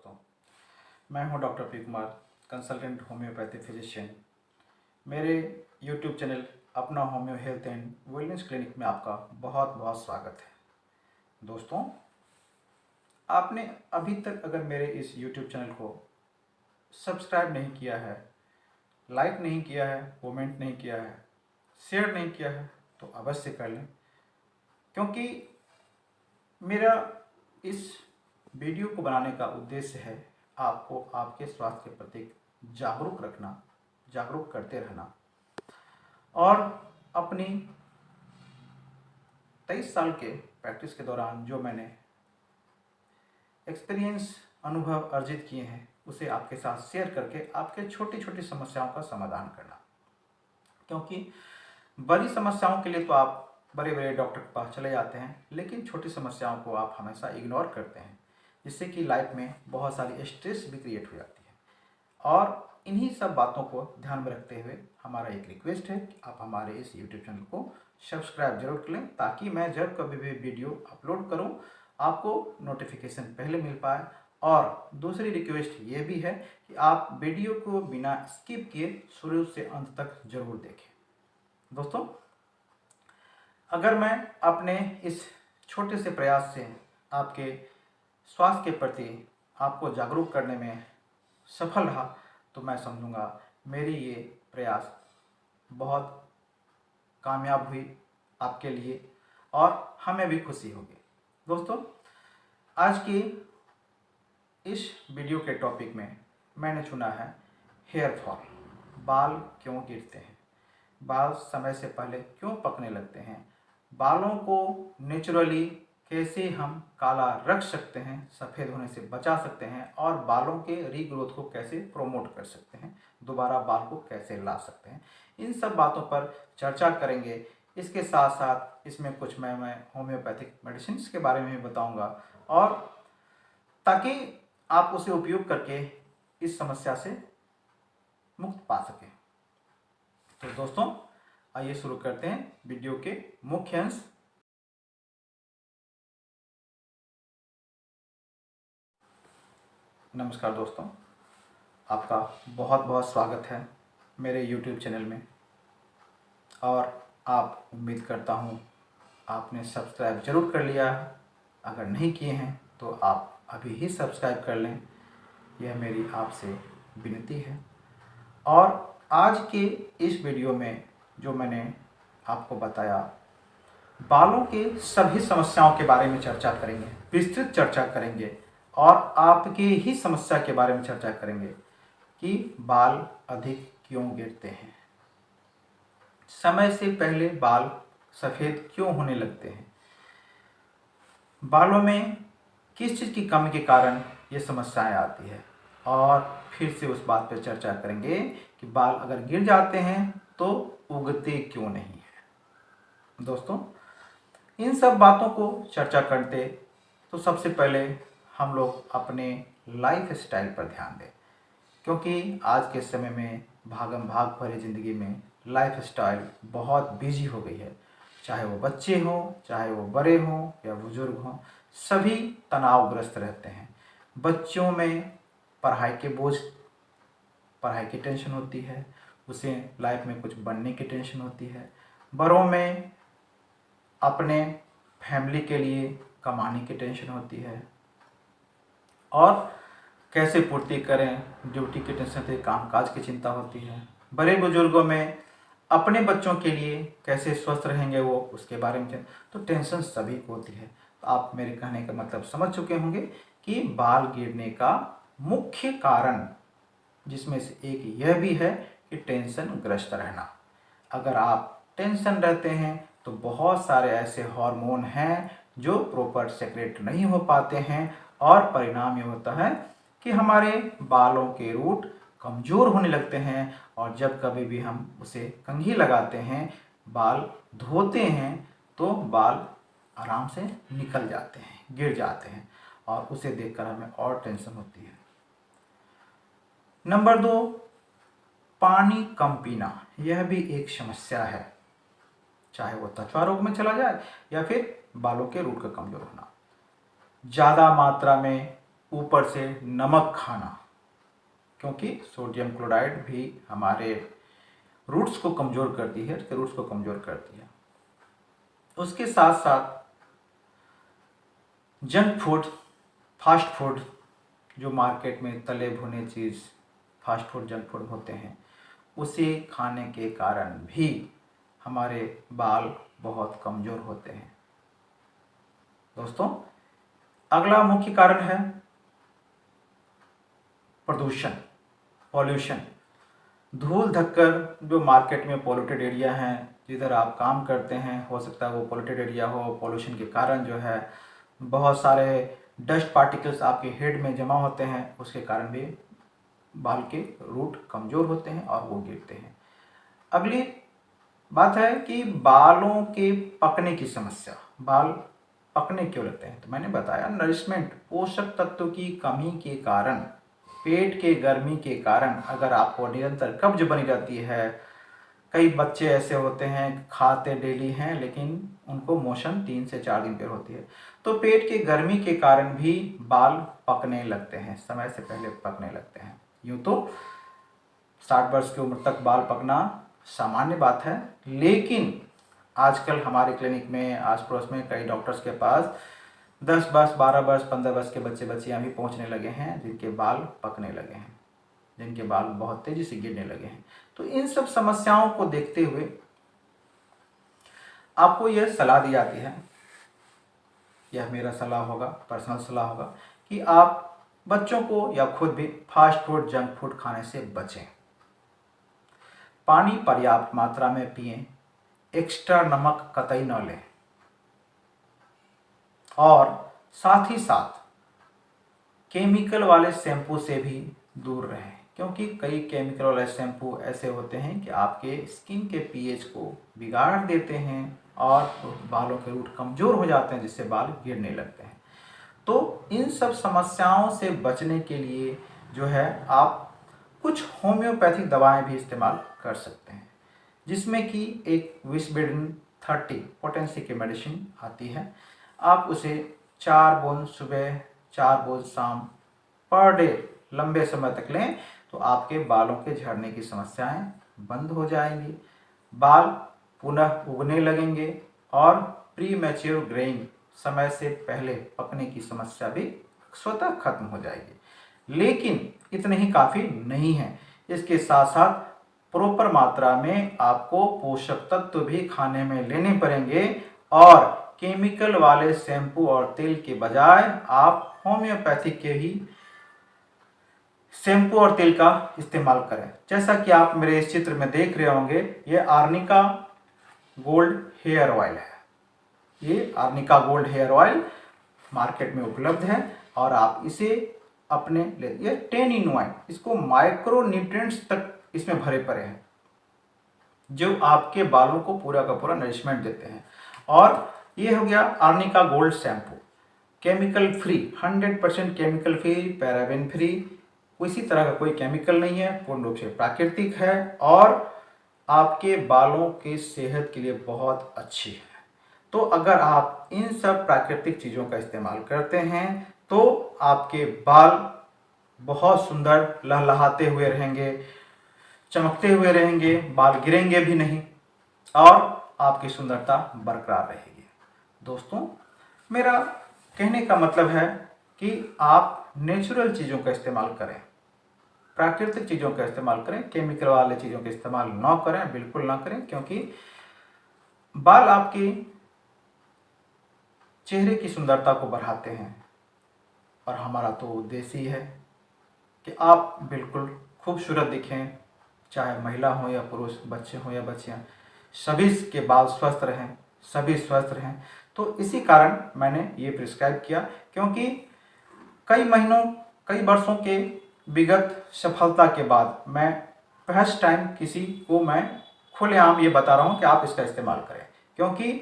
दोस्तों, मैं हूं doctor P Kumar, consultant homeopathy physician. मेरे यूट्यूब चैनल अपना homeo health and wellness clinic में आपका बहुत बहुत स्वागत है। दोस्तों, आपने अभी तक अगर मेरे इस यूट्यूब चैनल को सब्सक्राइब नहीं किया है, लाइक नहीं किया है, कमेंट नहीं किया है, शेयर नहीं किया है तो अवश्य कर लें, क्योंकि मेरा इस वीडियो को बनाने का उद्देश्य है आपको आपके स्वास्थ्य के प्रति जागरूक रखना, जागरूक करते रहना और अपनी 23 साल के प्रैक्टिस के दौरान जो मैंने एक्सपीरियंस अनुभव अर्जित किए हैं उसे आपके साथ शेयर करके आपके छोटी छोटी समस्याओं का समाधान करना। क्योंकि बड़ी समस्याओं के लिए तो आप बड़े बड़े डॉक्टर के पास चले जाते हैं, लेकिन छोटी समस्याओं को आप हमेशा इग्नोर करते हैं, जिससे कि लाइफ में बहुत सारी स्ट्रेस भी क्रिएट हो जाती है। और इन्हीं सब बातों को ध्यान में रखते हुए हमारा एक रिक्वेस्ट है कि आप हमारे इस यूट्यूब चैनल को सब्सक्राइब जरूर कर लें, ताकि मैं जब कभी भी वीडियो अपलोड करूं आपको नोटिफिकेशन पहले मिल पाए। और दूसरी रिक्वेस्ट ये भी है कि आप वीडियो को बिना स्किप किए शुरू से अंत तक जरूर देखें। दोस्तों, अगर मैं अपने इस छोटे से प्रयास से आपके स्वास्थ्य के प्रति आपको जागरूक करने में सफल रहा तो मैं समझूंगा मेरी ये प्रयास बहुत कामयाब हुई आपके लिए और हमें भी खुशी होगी। दोस्तों, आज की इस वीडियो के टॉपिक में मैंने चुना है हेयर फॉल। बाल क्यों गिरते हैं, बाल समय से पहले क्यों पकने लगते हैं, बालों को नेचुरली कैसे हम काला रख सकते हैं, सफ़ेद होने से बचा सकते हैं, और बालों के रीग्रोथ को कैसे प्रमोट कर सकते हैं, दोबारा बाल को कैसे ला सकते हैं, इन सब बातों पर चर्चा करेंगे। इसके साथ साथ इसमें कुछ मैं होम्योपैथिक मेडिसिन के बारे में भी बताऊंगा, और ताकि आप उसे उपयोग करके इस समस्या से मुक्त पा सकें। तो दोस्तों, आइए शुरू करते हैं वीडियो के मुख्य अंश। नमस्कार दोस्तों, आपका बहुत बहुत स्वागत है मेरे YouTube चैनल में। और आप उम्मीद करता हूँ आपने सब्सक्राइब जरूर कर लिया है। अगर नहीं किए हैं तो आप अभी ही सब्सक्राइब कर लें, यह मेरी आपसे विनती है। और आज के इस वीडियो में जो मैंने आपको बताया, बालों के सभी समस्याओं के बारे में चर्चा करेंगे, विस्तृत चर्चा करेंगे, और आपके ही समस्या के बारे में चर्चा करेंगे कि बाल अधिक क्यों गिरते हैं, समय से पहले बाल सफ़ेद क्यों होने लगते हैं, बालों में किस चीज़ की कमी के कारण ये समस्याएं आती है, और फिर से उस बात पर चर्चा करेंगे कि बाल अगर गिर जाते हैं तो उगते क्यों नहीं है। दोस्तों, इन सब बातों को चर्चा करते तो सबसे पहले हम लोग अपने लाइफ स्टाइल पर ध्यान दें, क्योंकि आज के समय में भागम भाग भरी ज़िंदगी में लाइफ स्टाइल बहुत बिजी हो गई है। चाहे वो बच्चे हों, चाहे वो बड़े हों या बुजुर्ग हों, सभी तनावग्रस्त रहते हैं। बच्चों में पढ़ाई के बोझ, पढ़ाई की टेंशन होती है, उसे लाइफ में कुछ बनने की टेंशन होती है। बड़ों में अपने फैमिली के लिए कमाने की टेंशन होती है, और कैसे पूर्ति करें, ड्यूटी की टेंशन होती है, कामकाज की चिंता होती है। बड़े बुजुर्गों में अपने बच्चों के लिए कैसे स्वस्थ रहेंगे वो, उसके बारे में तो टेंशन सभी को होती है। तो आप मेरे कहने का मतलब समझ चुके होंगे कि बाल गिरने का मुख्य कारण जिसमें से एक यह भी है कि टेंशन ग्रस्त रहना। अगर आप टेंशन रहते हैं तो बहुत सारे ऐसे हार्मोन हैं जो प्रॉपर सेक्रेट नहीं हो पाते हैं, और परिणाम ये होता है कि हमारे बालों के रूट कमज़ोर होने लगते हैं, और जब कभी भी हम उसे कंघी लगाते हैं, बाल धोते हैं, तो बाल आराम से निकल जाते हैं, गिर जाते हैं, और उसे देखकर हमें और टेंशन होती है। नंबर 2, पानी कम पीना, यह भी एक समस्या है, चाहे वो त्वचा रोग में चला जाए या फिर बालों के रूट का कमजोर होना। ज़्यादा मात्रा में ऊपर से नमक खाना, क्योंकि सोडियम क्लोराइड भी हमारे रूट्स को कमज़ोर करती है, रूट्स को कमज़ोर करती है। उसके साथ साथ जंक फूड, फास्ट फूड, जो मार्केट में तले भुने चीज़ फास्ट फूड जंक फूड होते हैं, उसे खाने के कारण भी हमारे बाल बहुत कमज़ोर होते हैं। दोस्तों, अगला मुख्य कारण है प्रदूषण, पॉल्यूशन। धूल धक्कर जो मार्केट में पॉल्यूटेड एरिया हैं, जिधर आप काम करते हैं, हो सकता है वो पॉल्यूटेड एरिया हो, पॉल्यूशन के कारण जो है बहुत सारे डस्ट पार्टिकल्स आपके हेड में जमा होते हैं, उसके कारण भी बाल के रूट कमज़ोर होते हैं और वो गिरते हैं। अगली बात है कि बालों के पकने की समस्या। बाल पकने क्यों लगते हैं? तो मैंने बताया, नरिशमेंट, पोषक तत्व की कमी के कारण, पेट के गर्मी के कारण अगर आपको निरंतर कब्ज बनी रहती है, कई बच्चे ऐसे होते हैं खाते डेली हैं लेकिन उनको मोशन 3 से 4 दिन पर होती है, तो पेट के गर्मी के कारण भी बाल पकने लगते हैं, समय से पहले पकने लगते हैं। यूँ तो 60 वर्ष की उम्र तक बाल पकना सामान्य बात है, लेकिन आजकल हमारे क्लिनिक में, आस पड़ोस में कई डॉक्टर्स के पास 10 वर्ष, 12 वर्ष, 15 वर्ष के बच्चे बच्चियाँ भी पहुँचने लगे हैं जिनके बाल पकने लगे हैं, जिनके बाल बहुत तेज़ी से गिरने लगे हैं। तो इन सब समस्याओं को देखते हुए आपको यह सलाह दी जाती है, यह मेरा सलाह होगा, पर्सनल सलाह होगा, कि आप बच्चों को या खुद भी फास्ट फूड, जंक फूड खाने से बचें। पानी पर्याप्त मात्रा में पिएं, एक्स्ट्रा नमक कतई न लें, और साथ ही साथ केमिकल वाले शैम्पू से भी दूर रहें, क्योंकि कई केमिकल वाले शैम्पू ऐसे होते हैं कि आपके स्किन के पीएच को बिगाड़ देते हैं और बालों के रूट कमज़ोर हो जाते हैं, जिससे बाल गिरने लगते हैं। तो इन सब समस्याओं से बचने के लिए जो है आप कुछ होम्योपैथिक दवाएं भी इस्तेमाल कर सकते हैं, जिसमें कि एक विस्बेडिन 30 पोटेंसी की मेडिसिन आती है। आप उसे 4 बूंद सुबह, 4 बूंद शाम पर डे लंबे समय तक लें तो आपके बालों के झड़ने की समस्याएं बंद हो जाएंगी, बाल पुनः उगने लगेंगे और प्री मैच्योर ग्रेइंग, समय से पहले पकने की समस्या भी स्वतः खत्म हो जाएगी। लेकिन इतने ही काफ़ी नहीं है, इसके साथ साथ प्रॉपर मात्रा में आपको पोषक तत्व भी खाने में लेने पड़ेंगे, और केमिकल वाले शैम्पू और तेल के बजाय आप होम्योपैथिक के ही शैम्पू और तेल का इस्तेमाल करें। जैसा कि आप मेरे इस चित्र में देख रहे होंगे, ये आर्निका गोल्ड हेयर ऑयल है। ये arnica gold hair oil market में उपलब्ध है और आप इसे अपने ये 10 in 1, इसको माइक्रो न्यूट्रिएंट्स तक इसमें भरे पड़े हैं जो आपके बालों को पूरा का पूरा नरिशमेंट देते हैं। और ये हो गया arnica gold shampoo, chemical free, 100% chemical free, paraben free, किसी तरह का कोई केमिकल नहीं है, पूर्ण रूप से प्राकृतिक है और आपके बालों की सेहत के लिए बहुत अच्छी है। तो अगर आप इन सब प्राकृतिक चीज़ों का इस्तेमाल करते हैं तो आपके बाल बहुत सुंदर लहलहाते हुए रहेंगे, चमकते हुए रहेंगे, बाल गिरेंगे भी नहीं और आपकी सुंदरता बरकरार रहेगी। दोस्तों, मेरा कहने का मतलब है कि आप नेचुरल चीज़ों का इस्तेमाल करें, प्राकृतिक चीज़ों का इस्तेमाल करें, केमिकल वाले चीज़ों का इस्तेमाल ना करें, बिल्कुल ना करें, क्योंकि बाल आपके चेहरे की सुंदरता को बढ़ाते हैं और हमारा तो उद्देश्य ही है कि आप बिल्कुल खूबसूरत दिखें, चाहे महिला हो या पुरुष, बच्चे हो या बच्चियां, सभी के बाल स्वस्थ रहें, सभी स्वस्थ रहें। तो इसी कारण मैंने ये प्रिस्क्राइब किया, क्योंकि कई महीनों, कई वर्षों के विगत सफलता के बाद मैं फर्स्ट टाइम किसी को मैं खुलेआम ये बता रहा हूँ कि आप इसका इस्तेमाल करें, क्योंकि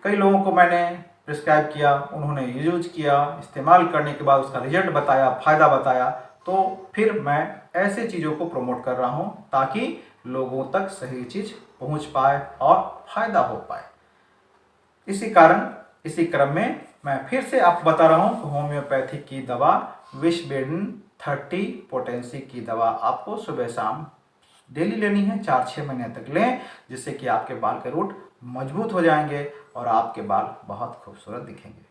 कई लोगों को मैंने प्रिस्क्राइब किया, उन्होंने यूज किया, इस्तेमाल करने के बाद उसका रिजल्ट बताया, फ़ायदा बताया, तो फिर मैं ऐसे चीज़ों को प्रमोट कर रहा हूँ ताकि लोगों तक सही चीज़ पहुँच पाए और फ़ायदा हो पाए। इसी कारण, इसी क्रम में मैं फिर से आपको बता रहा हूँ कि होम्योपैथी की दवा विशबेडिन 30 पोटेंसी की दवा आपको सुबह शाम डेली लेनी है, 4-6 महीने तक लें, जिससे कि आपके बाल के रूट मजबूत हो जाएंगे और आपके बाल बहुत खूबसूरत दिखेंगे।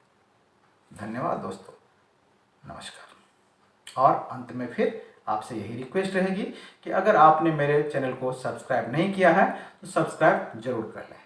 धन्यवाद दोस्तों, नमस्कार। और अंत में फिर आपसे यही रिक्वेस्ट रहेगी कि अगर आपने मेरे चैनल को सब्सक्राइब नहीं किया है तो सब्सक्राइब जरूर कर लें।